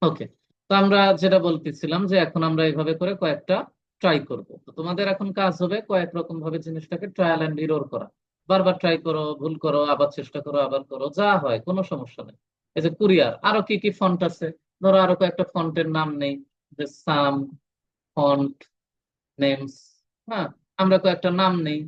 ওকে। তো আমরা যেটা বলতেছিলাম যে এখন আমরা এইভাবে করে কয়েকটা ট্রাই করব। তো তোমাদের এখন কাজ হবে কয়েক রকম ভাবে জিনিসটাকে ট্রায়াল এন্ড এরর করা, বারবার ট্রাই করো, ভুল করো, আবার চেষ্টা করো, আবার করো, যা হয় কোনো সমস্যা নেই। এই যে কুরিয়ার, আরো কি কি ফন্ট আছে, ধরো আরো কয়েকটা ফন্টের নাম নেই, যে সাম ফন্ট নেমস, হ্যাঁ, আমরা কয়েকটা নাম নেই,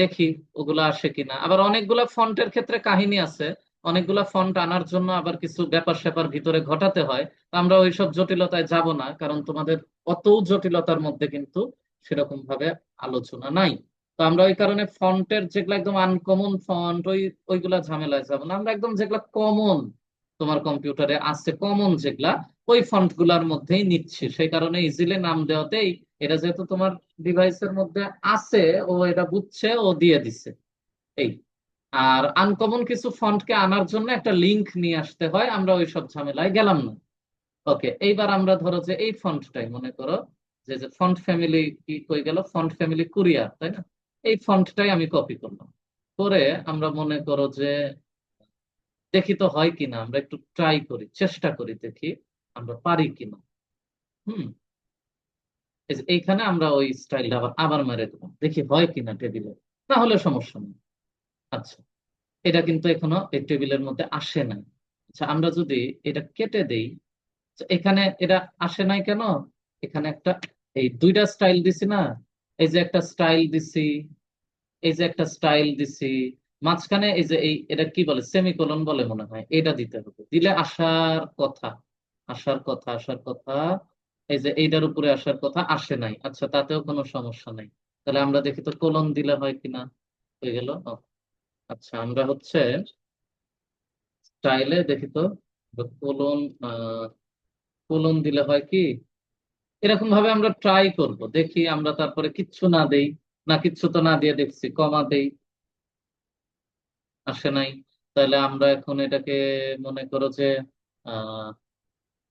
দেখি ওগুলো আসে কিনা। আবার অনেকগুলা ফন্টের ক্ষেত্রে কাহিনী আছে, অনেকগুলা ফন্ট আনার জন্য আবার কিছু ব্যাপার স্যাপার ভিতরে ঘটাতে হয়। তো আমরা ওইসব জটিলতায় যাব না, কারণ তোমাদের অত জটিলতার মধ্যে কিন্তু সেরকম ভাবে আলোচনা নাই। তো আমরা ওই কারণে ফন্টের যেগুলো একদম আনকমন ফন্ট, ওইগুলা ঝামেলায় যাব না। আমরা একদম যেগুলা কমন তোমার কম্পিউটারে আছে, কমন যেগুলা, ওই ফন্ট গুলার মধ্যেই নিচ্ছি। সেই কারণে ইজিলি নাম দেওয়াতেই, এটা যেহেতু তোমার ডিভাইসের মধ্যে আছে, ও এটা বুঝছে, ও দিয়ে দিছে এই। আর আনকমন কিছু ফন্টকে আনার জন্য একটা লিংক নিয়ে আসতে হয়, আমরা ওই সব ঝামেলায় গেলাম না। ওকে, এইবার আমরা ধরো যে এই ফন্টটাই মনে করো, যে যে ফন্ট ফ্যামিলি কি কই গেল, ফন্ট ফ্যামিলি কুরিয়ার, তাই না? এই ফন্টটাই আমি কপি করলাম, করে আমরা মনে করো যে দেখি তো হয় কিনা, আমরা একটু ট্রাই করি, চেষ্টা করি, দেখি আমরা পারি কিনা। হুম, এই যে এইখানে আমরা ওই স্টাইলটা আবার আবার মেরে দেবো, দেখি হয় কিনা টেবিলে, না হলে সমস্যা নেই। আচ্ছা, এটা কিন্তু এখনো এই টেবিলের মধ্যে আসে নাই। আচ্ছা, আমরা যদি এটা কেটে দেই, আচ্ছা, এখানে এটা আসে নাই কেন? এখানে একটা, এই দুইটা স্টাইল দিছি না, এই যে একটা স্টাইল দিছি, এই যে একটা স্টাইল দিছি, মাঝখানে এই যে এই এটা কি বলে, সেমিকোলন বলে মনে হয়, এটা দিতে হবে, দিলে আসার কথা, আসার কথা, আসার কথা। এই যে এইটার উপরে আসার কথা, আসে নাই। আচ্ছা, তাতেও কোনো সমস্যা নাই। তাহলে আমরা দেখি তো কোলন দিলে হয় কিনা। হয়ে গেল। ও, আচ্ছা, আমরা হচ্ছে স্টাইলে দেখি তো কোলন, কোলন দিলে হয় কি, এরকম ভাবে আমরা ট্রাই করব, দেখি আমরা তারপরে কিচ্ছু না দেই, না কিচ্ছু তো না দিয়ে দেখছি, কমা দেই, আসে নাই। তাহলে আমরা এখন এটাকে মনে করো যে আহ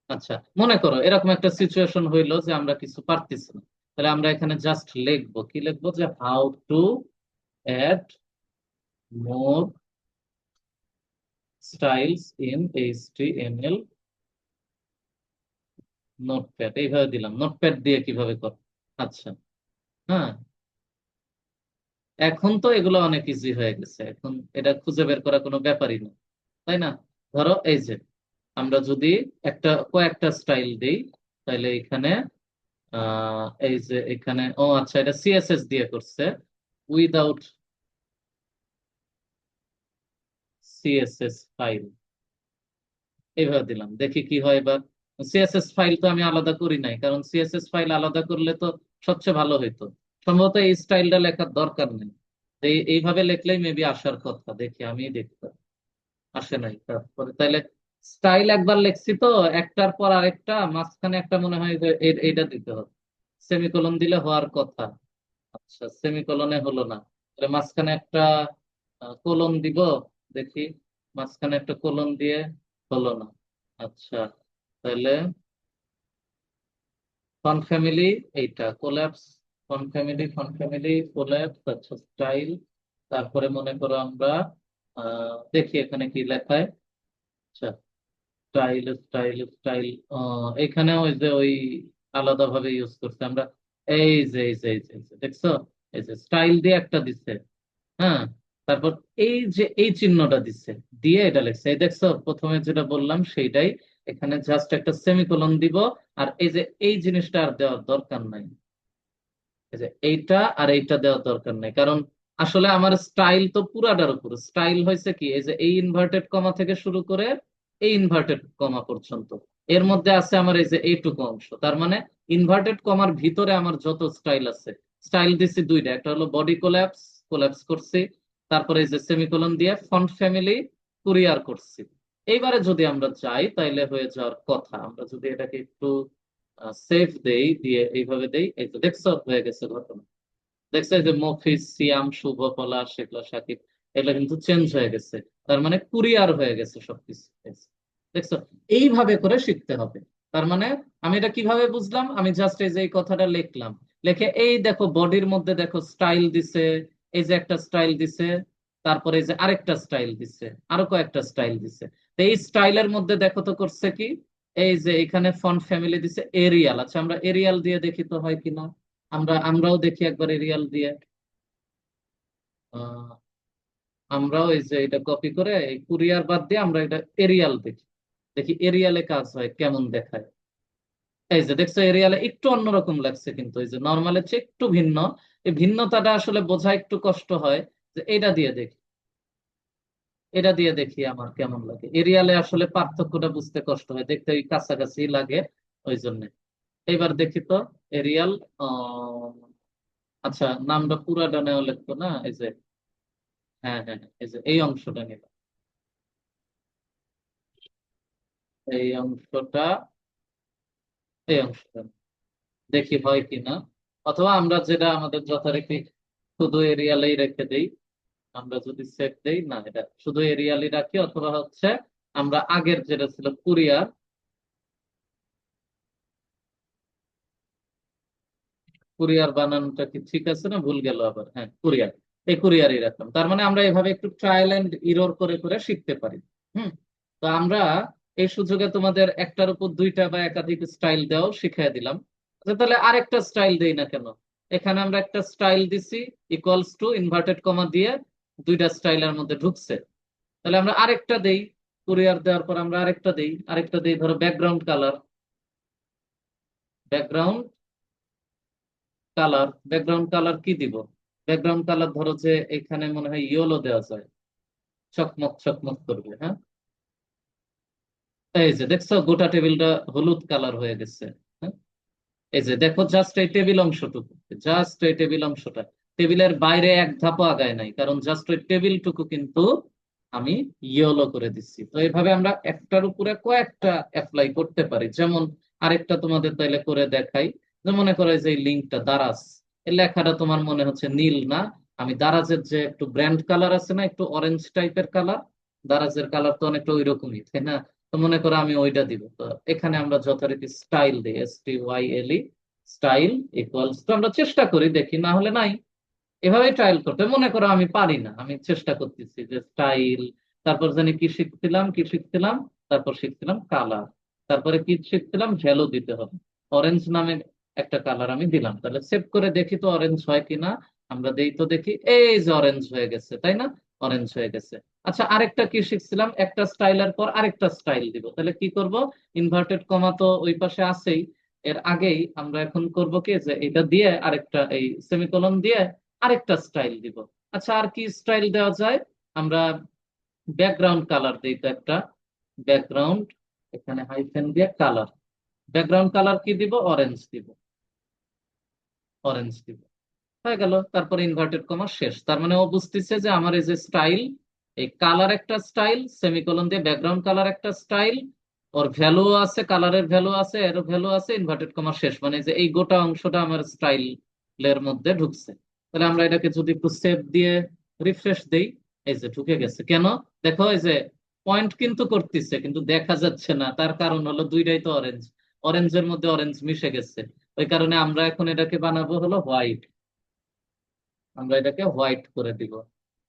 আচ্ছা, মনে করো এরকম একটা সিচুয়েশন হইলো যে আমরা কিছু পারতেছি না, তাহলে আমরা এখানে জাস্ট লিখবো, কি লিখবো, যে how to add more styles in HTML notepad, এইভাবে দিলাম, নোটপ্যাড দিয়ে কিভাবে কর। আচ্ছা, হ্যাঁ, এখন তো এগুলো অনেক ইজি হয়ে গেছে, এখন এটা খুঁজে বের করা কোনো ব্যাপারই না, তাই না? ধরো এই যে আমরা যদি একটা কয়েকটা স্টাইল দিই, তাহলে এখানে এই যে এখানে, ও আচ্ছা, এটা সিএসএস দিয়ে করছে, উইদাউট সিএসএস ফাইল, এইভাবে দিলাম, দেখি কি হয় এবার। সিএসএস ফাইল তো আমি আলাদা করি নাই, কারণ সিএসএস ফাইল আলাদা করলে তো সবচেয়ে ভালো হইতো। সম্ভবত এই স্টাইলটা লেখার দরকার নেই, এইভাবে লিখলেই মেবি আসার কথা, দেখি আমি দেখতে, আসে নাই। তারপরে তাইলে স্টাইল একবার লিখছি তো, একটার পর আরেকটা, মাঝখানে একটা মনে হয় যে এইটা দিতে হবে, সেমিকোলন দিলে হওয়ার কথা। আচ্ছা, সেমিকোলনে হলো না, তাহলে মাঝখানে একটা কোলন দিব, দেখি, মাঝখানে একটা কোলন দিয়ে হলো না। আচ্ছা, তাহলে ফন্ট ফ্যামিলি, এইটা কোল্যাপস, ফন্ট ফ্যামিলি কোল্যাপস, আচ্ছা স্টাইল, তারপরে মনে করো আমরা দেখি এখানে কি লেখায়। আচ্ছা, স্টাইল স্টাইল স্টাইল, এখানে ওই যে ওই আলাদা ভাবে ইউজ করছে আমরা, এই যে দেখছো, এই যে স্টাইল দিয়ে একটা দিচ্ছে, হ্যাঁ, তারপর এই যে এই চিহ্নটা দিচ্ছে, দিয়ে এটা লিখছে, এই দেখছো প্রথমে যেটা বললাম সেইটাই, এখানে জাস্ট একটা সেমিকোলন দিব। আর এই যে এই জিনিসটা আর দেওয়ার দরকার নাই, এই যে এইটা আর এইটা দেওয়ার দরকার নাই, কারণ আসলে আমার স্টাইল তো পুরাটার উপর, স্টাইল হয়েছে কি, এই যে এই ইনভার্টেড কমা থেকে শুরু করে এই ইনভার্টেড কমা পর্যন্ত, এর মধ্যে আছে আমার এই যে এইটুকু অংশ, তার মানে ইনভার্টেড কমার ভিতরে আমার যত স্টাইল আছে, স্টাইল দিচ্ছি দুইটা, একটা হলো বডি কোল্যাপস, কোল্যাপস করছি, তারপরে এই যে সেমিকোলন দিয়ে ফন্ট ফ্যামিলি কুরিয়ার করছি। এইবারে যদি আমরা চাই তাইলে হয়ে যাওয়ার কথা, আমরা যদি এটাকে একটু সেভ দেই, দিয়ে এইভাবে দেই, এই তো দেখছো হয়ে গেছে ঘটনা। দেখছো এই যে মফিজ, সিয়াম, শুভ, পলাশ, শেখলা, সাকিব, এগুলো কিন্তু চেঞ্জ হয়ে গেছে, তার মানে কুরিয়ার হয়ে গেছে সবকিছু। দেখছো, এইভাবে করে শিখতে হবে। তার মানে আমি এটা কিভাবে বুঝলাম, আমি জাস্ট এই যে এই কথাটা লিখলাম, লিখে এই দেখো বডির মধ্যে দেখো স্টাইল দিছে, এই যে একটা স্টাইল দিছে, তারপরে এই যে আরেকটা স্টাইল দিছে, আরো কয়েকটা স্টাইল দিছে। তো এই স্টাইলের মধ্যে দেখো তো করছে কি, এই যে এখানে ফন্ট ফ্যামিলি দিছে এরিয়াল। আচ্ছা, আমরা এরিয়াল দিয়ে দেখি তো হয় কিনা, আমরাও দেখি একবার এরিয়াল দিয়ে। আহ, আমরাও এই যে এটা কপি করে এই কুরিয়ার বাদ দিয়ে আমরা এটা এরিয়াল দেখি, দেখি এরিয়ালে কাজ হয় কেমন দেখায়। এই যে দেখছো এরিয়ালে একটু অন্যরকম লাগছে, কিন্তু এই যে নর্মালের চেয়ে একটু ভিন্ন। এই ভিন্নতাটা আসলে বোঝা একটু কষ্ট হয়। যে এটা দিয়ে দেখি, এটা দিয়ে দেখি আমার কেমন লাগে। এরিয়ালে আসলে পার্থক্যটা বুঝতে কষ্ট হয়, দেখতে ওই কাছাকাছি লাগে, ওই জন্য। এইবার দেখি তো এরিয়াল। আচ্ছা, নামটা পুরাটা নেওয়া লিখতো না, এই যে হ্যাঁ হ্যাঁ হ্যাঁ, এই যে এই অংশটা নিলাম, এই অংশটা, এই অংশটা দেখি হয় কিনা। অথবা আমরা যেটা আমাদের যথারীতি শুধু এরিয়ালেই রেখে দেই। আমরা যদি সেভ দেই, না এটা শুধু এরিয়ালই রাখি, অথবা হচ্ছে আমরা আগের যেটা ছিল কুরিয়ার, কুরিয়ার বানানটা কি ঠিক আছে না ভুল গেল আবার, হ্যাঁ কুরিয়ার, এই কুরিয়ারই রাখলাম। তার মানে আমরা এভাবে একটু ট্রায়াল এন্ড ইরর করে করে শিখতে পারি। হুম। তো আমরা এই সুযোগে তোমাদের একটার উপর দুইটা বা একাধিক স্টাইল দেওয়াও শিখিয়ে দিলাম। আচ্ছা, তাহলে আরেকটা স্টাইল দেই না কেন? এখানে আমরা একটা স্টাইল দিছি, ইকুয়ালস টু ইনভার্টেড কমা দিয়ে দুইটা স্টাইলের মধ্যে ঢুকছে। তাহলে আমরা আরেকটা দেই, কুরিয়ার দেওয়ার পর আমরা আরেকটা দেই ধরো background colour. Background background colour কি দিব? ব্যাকগ্রাউন্ড কালার ধরো যে এখানে মনে হয় ইয়েলো দেওয়া যায়, চকমক চকমক করবে, হ্যাঁ। এই যে দেখছো গোটা টেবিলটা হলুদ কালার হয়ে গেছে। হ্যাঁ, এই যে দেখো জাস্ট এই টেবিল অংশটুকু, জাস্ট এই টেবিল অংশটা, টেবিলের বাইরে এক ধাপও আগায় নাই, কারণ জাস্ট ওই টেবিলটুকু কিন্তু আমি ইয়েলো করে দিচ্ছি। তো এইভাবে আমরা একটার উপরে কয়েকটা অ্যাপ্লাই করতে পারি। যেমন আরেকটা তোমাদের তাইলে করে দেখাই। যে মনে করো এই যে লিঙ্কটা দারাজ, এই লেখাটা তোমার মনে হচ্ছে নীল না, আমি দারাজের যে একটু ব্র্যান্ড কালার আছে না, একটু অরেঞ্জ টাইপের কালার, দারাজের কালার তো অনেকটা ওই রকমই, তাই না? তো মনে করো আমি ওইটা দিব। তো এখানে আমরা যথারীতি স্টাইল দিই, STYLE, স্টাইল ইকুয়ালস টু, আমরা চেষ্টা করি, দেখি না হলে নাই। এভাবেই ট্রায়াল করতে, মনে করো আমি পারি না, আমি চেষ্টা করতেছি যে স্টাইল, তারপর জানি কি শিখছিলাম, তারপর শিখছিলাম কালার, তারপরে কি শিখছিলাম, ভ্যালু দিতে হবে। অরেঞ্জ নামে একটা কালার আমি দিলাম, তাহলে সেভ করে দেখি তো অরেঞ্জ হয় কিনা। আমরা দেই তো দেখি, এই যে অরেঞ্জ হয়ে গেছে, তাই না? অরেঞ্জ হয়ে গেছে। আচ্ছা, আরেকটা কি শিখছিলাম, একটা স্টাইলের পর আরেকটা স্টাইল দিব, তাহলে কি করব? ইনভার্টেড কমা তো ওই পাশে আছেই, এর আগেই আমরা এখন করব কি, যে এটা দিয়ে আরেকটা এই সেমিকোলন দিয়ে আরেকটা স্টাইল দিব। আচ্ছা, আর কি স্টাইল দেওয়া যায়? আমরা ব্যাকগ্রাউন্ড কালার দিই তো একটা, ব্যাকগ্রাউন্ড, এখানে হাইফেন দিয়ে কালার, ব্যাকগ্রাউন্ড কালার কি দিব? অরেঞ্জ দিব, অরেঞ্জ দিব। হয়ে গেল, তারপর ইনভার্টেড কমা শেষ। তার মানে ও বুঝতেছে যে আমার এই যে স্টাইল, এই কালার একটা স্টাইল, সেমিকোলন দিয়ে ব্যাকগ্রাউন্ড কালার একটা স্টাইল, ওর ভ্যালু আছে, কালারের ভ্যালু আছে, এর ভ্যালু আছে, ইনভার্টেড কমা শেষ, মানে যে এই গোটা অংশটা আমার স্টাইলের মধ্যে ঢুকছে। তাহলে আমরা এটাকে যদি একটু সেভ দিয়ে রিফ্রেশ দেই, এই যে ঢুকে গেছে। কেন? দেখো এই যে পয়েন্ট কিন্তু করতেছে, কিন্তু দেখা যাচ্ছে না, তার কারণ হলো দুইটাই তো অরেঞ্জ, অরেঞ্জের মধ্যে অরেঞ্জ মিশে গেছে। ওই কারণে আমরা এখন এটাকে বানাবো হলো হোয়াইট, আমরা এটাকে হোয়াইট করে দিব।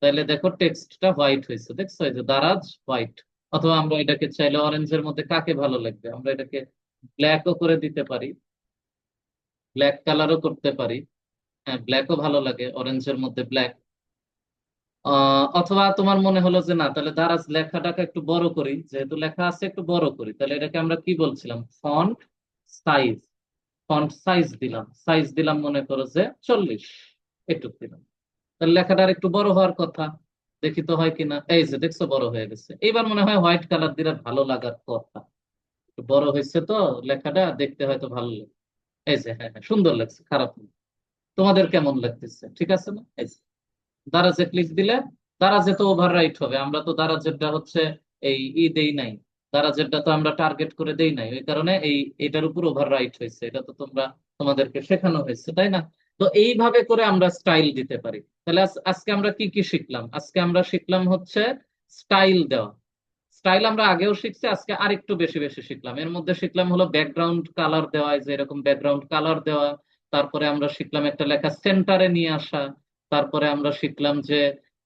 তাহলে দেখো টেক্সটটা হোয়াইট হয়েছে, দেখছো এই যে দারাজ হোয়াইট। অথবা আমরা এটাকে চাইলে অরেঞ্জের মধ্যে কাকে ভালো লাগবে, আমরা এটাকে ব্ল্যাকও করে দিতে পারি, ব্ল্যাক কালারও করতে পারি। হ্যাঁ, ব্ল্যাকও ভালো লাগে, অরেঞ্জের মধ্যে ব্ল্যাক। অথবা তোমার মনে হলো যে না, তাহলে দারাজ লেখাটাকে একটু বড় করি, যেহেতু লেখা আছে একটু বড় করি, তাহলে এটাকে আমরা কি বলছিলাম, ফন্ট সাইজ। ফন্ট সাইজ দিলাম, সাইজ দিলাম মনে করো যে 40, একটু দিলাম। তাহলে লেখাটা আর একটু বড় হওয়ার কথা, দেখি তো হয় কিনা। এই যে দেখছো বড় হয়ে গেছে। এবার মনে হয় হোয়াইট কালার দিলে ভালো লাগার কথা, একটু বড় হয়েছে তো লেখাটা দেখতে হয়তো ভালো লাগে। এই যে হ্যাঁ হ্যাঁ, সুন্দর লাগছে, খারাপ না। তোমাদের কেমন লাগতেছে, ঠিক আছে না? এই যে দারাজে ক্লিক দিলে দারাজে তো ওভার রাইট হবে, আমরা তো দারাজেরটা হচ্ছে এই দেই নাই, দারাজেরটা তো আমরা টার্গেট করে দেই নাই, ওই কারণে এটার উপর ওভার রাইট হয়েছে। এটা তো তোমাদেরকে শেখানো হয়েছে, তাই না? তো এইভাবে করে আমরা স্টাইল দিতে পারি। তাহলে আজকে আমরা কি কি শিখলাম? আজকে আমরা শিখলাম হচ্ছে স্টাইল দেওয়া। স্টাইল আমরা আগেও শিখছি, আজকে আরেকটু বেশি বেশি শিখলাম। এর মধ্যে শিখলাম হলো ব্যাকগ্রাউন্ড কালার দেওয়া, এই যে এরকম ব্যাকগ্রাউন্ড কালার দেওয়া। তারপরে আমরা শিখলাম একটা লেখা সেন্টারে নিয়ে আসা। তারপরে আমরা শিখলাম যে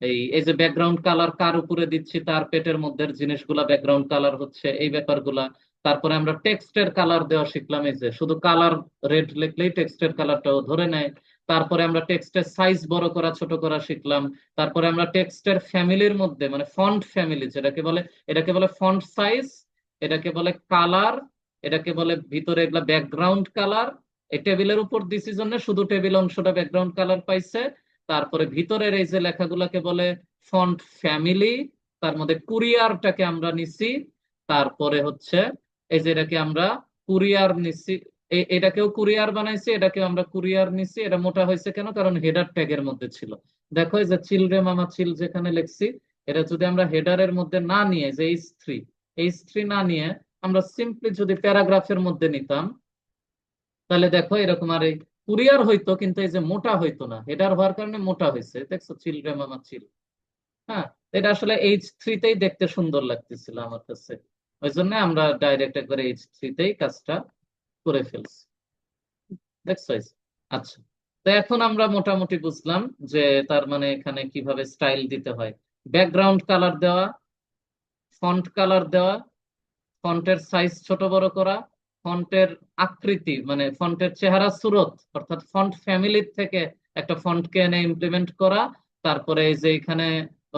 এই এই যে ব্যাকগ্রাউন্ড কালার কার উপরে দিচ্ছি, তার পেটের মধ্যে জিনিসগুলা ব্যাকগ্রাউন্ড কালার হচ্ছে, এই ব্যাপারগুলা। তারপরে আমরা টেক্সটের কালার দেওয়া শিখলাম, এই যে শুধু কালার রেড লিখলেই টেক্সটের কালারটাও ধরে নেয়। তারপরে আমরা টেক্সটের সাইজ বড় করা ছোট করা শিখলাম। তারপরে আমরা টেক্সটের ফ্যামিলির মধ্যে, মানে ফন্ট ফ্যামিলি যেটাকে বলে, এটাকে বলে ফন্ট সাইজ, এটাকে বলে কালার, এটাকে বলে ভিতরে এগুলা ব্যাকগ্রাউন্ড কালার। এই টেবিলের উপর দিছি জন্য শুধু টেবিল অংশটা ব্যাকগ্রাউন্ড কালার পাইছে। তারপরে ভিতরের এই যে লেখাগুলোকে বলে ফন্ট ফ্যামিলি। তার মধ্যে কুরিয়ারটাকে আমরা নিছি। তারপরে হচ্ছে এই যে এটাকে আমরা কুরিয়ার নিছি, এটাকেও কুরিয়ার বানাইছি, এটাকেও আমরা কুরিয়ার নিছি। এটা মোটা হয়েছে কেন? কারণ হেডার ট্যাগের মধ্যে ছিল। দেখো এই যে চিলড্রে মামা চিল যেখানে লিখছি, এটা যদি আমরা হেডারের মধ্যে না নিয়ে, যে এইচ থ্রি না নিয়ে আমরা সিম্পলি যদি প্যারাগ্রাফের মধ্যে নিতাম, তাহলে দেখো এরকম আর এই কুরিয়ার হইতো, কিন্তু এই যে মোটা হইতো না, হেডার হওয়ার কারণে মোটা হয়েছে। দেখছো চিলড্রে মামা চিল। হ্যাঁ, এটা আসলে এইচ থ্রিতেই দেখতে সুন্দর লাগতেছিল আমার কাছে, ওই জন্য আমরা ডাইরেক্ট একবারে এইচ থ্রিতেই কাজটা করে ফেলছি। দেখছো এই যে। আচ্ছা, তো এখন আমরা মোটামুটি বুঝলাম যে তার মানে এখানে কিভাবে স্টাইল দিতে হয়। ব্যাকগ্রাউন্ড কালার দেওয়া, ফন্ট কালার দেওয়া, ফন্টের সাইজ ছোট বড় করা, ফন্টের আকৃতি মানে ফন্টের চেহারা সুরত অর্থাৎ ফন্ট ফ্যামিলির থেকে একটা ফন্টকে এনে ইমপ্লিমেন্ট করা, তারপরে এই যে এখানে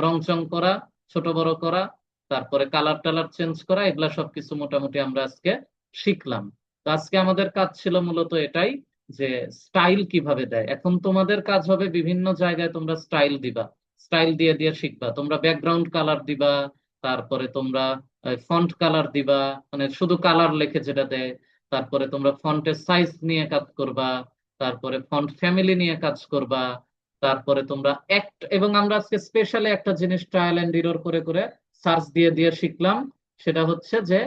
রংচং করা, ছোট বড় করা, তারপরে কালার টালার চেঞ্জ করা, এগুলা সবকিছু মোটামুটি আমরা আজকে শিখলাম। তো আজকে আমাদের কাজ ছিল মূলত এটাই, যে স্টাইল কিভাবে দেয়। এখন তোমাদের কাজ হবে বিভিন্ন জায়গায় তোমরা স্টাইল দিবা, স্টাইল দিয়ে দিয়ে শিখবা। তোমরা ব্যাকগ্রাউন্ড কালার দিবা, তারপরে তোমরা ফন্ট কালার দিবা, মানে শুধু কালার লেখে যেটা দেয়। তারপরে তোমরা ফন্টের সাইজ নিয়ে কাজ করবা, তারপরে ফন্ট ফ্যামিলি নিয়ে কাজ করবা। তারপরে তোমরা এবং আমরা আজকে স্পেশালি একটা জিনিস ট্রায়াল এন্ড এরর করে করে সার্চ দিয়ে দিয়ে শিখলাম। সেটা হচ্ছে যে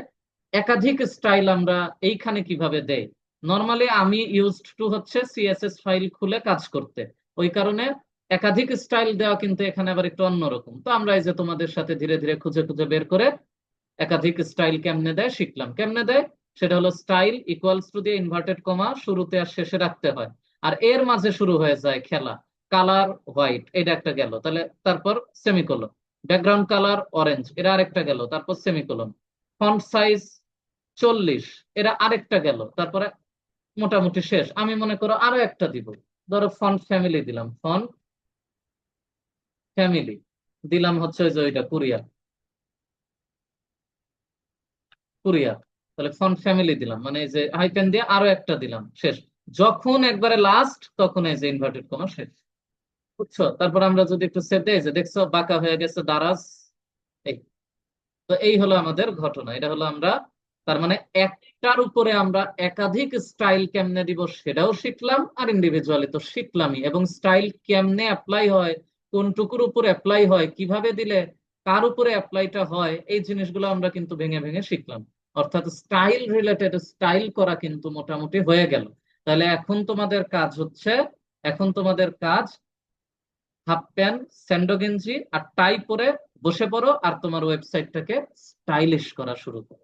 একাধিক স্টাইল আমরা এইখানে কিভাবে দেই। নর্মালি আমি ইউজড টু হচ্ছে সিএসএস ফাইল খুলে কাজ করতে, ওই কারণে একাধিক স্টাইল দেওয়া কিন্তু এখানে আবার একটু অন্যরকম। তো আমরা এই যে তোমাদের সাথে ধীরে ধীরে খুঁজে খুঁজে বের করে একাধিক স্টাইল কেমনে দেয় শিখলাম। কেমনে দেয় সেটা হলো, স্টাইল ইকুয়ালস টু দিয়ে ইনভার্টেড কমা শুরুতে আর শেষে রাখতে হয়, আর এর মাঝে শুরু হয়ে যায় খেলা। কালার হোয়াইট, এটা একটা গেল, তাহলে তারপর সেমিকোলন। ব্যাকগ্রাউন্ড কালার অরেঞ্জ, এটা আরেকটা গেল, তারপর সেমিকোলন। ফন্ট সাইজ 40, এরা আরেকটা গেল, তারপরে মোটামুটি শেষ। আমি মনে করো আরো একটা দিব, ধরো ফন্ট ফ্যামিলি দিলাম, ফন্ট ফ্যামিলি দিলাম হচ্ছে ওই যে ওইটা কুরিয়ার, কুরিয়ার। তাহলে ফন্ট ফ্যামিলি দিলাম, মানে এই যে হাইপেন দিয়ে আরো একটা দিলাম, শেষ। যখন একবারে লাস্ট তখন এই যে ইনভার্টেড কমা শেষ। বুঝছো? তারপর আমরা যদি একটু সেভ দেই, যে দেখছো বাঁকা হয়ে গেছে দারাজ। এই, তো এই হলো আমাদের ঘটনা। এটা হলো আমরা, তার মানে একটার উপরে আমরা একাধিক স্টাইল কেমনে দিব সেটাও শিখলাম, আর ইন্ডিভিজুয়ালি তো শিখলামই। এবং স্টাইল কেমনে অ্যাপ্লাই হয়, কোনটুকুর উপর অ্যাপ্লাই হয়, কিভাবে দিলে কার উপরে অ্যাপ্লাইটা হয়, এই জিনিসগুলো আমরা কিন্তু ভেঙে ভেঙে শিখলাম। অর্থাৎ স্টাইল রিলেটেড স্টাইল করা কিন্তু মোটামুটি হয়ে গেল। তাহলে এখন তোমাদের কাজ হচ্ছে, এখন তোমাদের কাজ হাফ প্যান্ট, স্যান্ডো গেঞ্জি আর টাই পরে বসে পড়ো, আর তোমার ওয়েবসাইটটাকে স্টাইলিশ করা শুরু করো।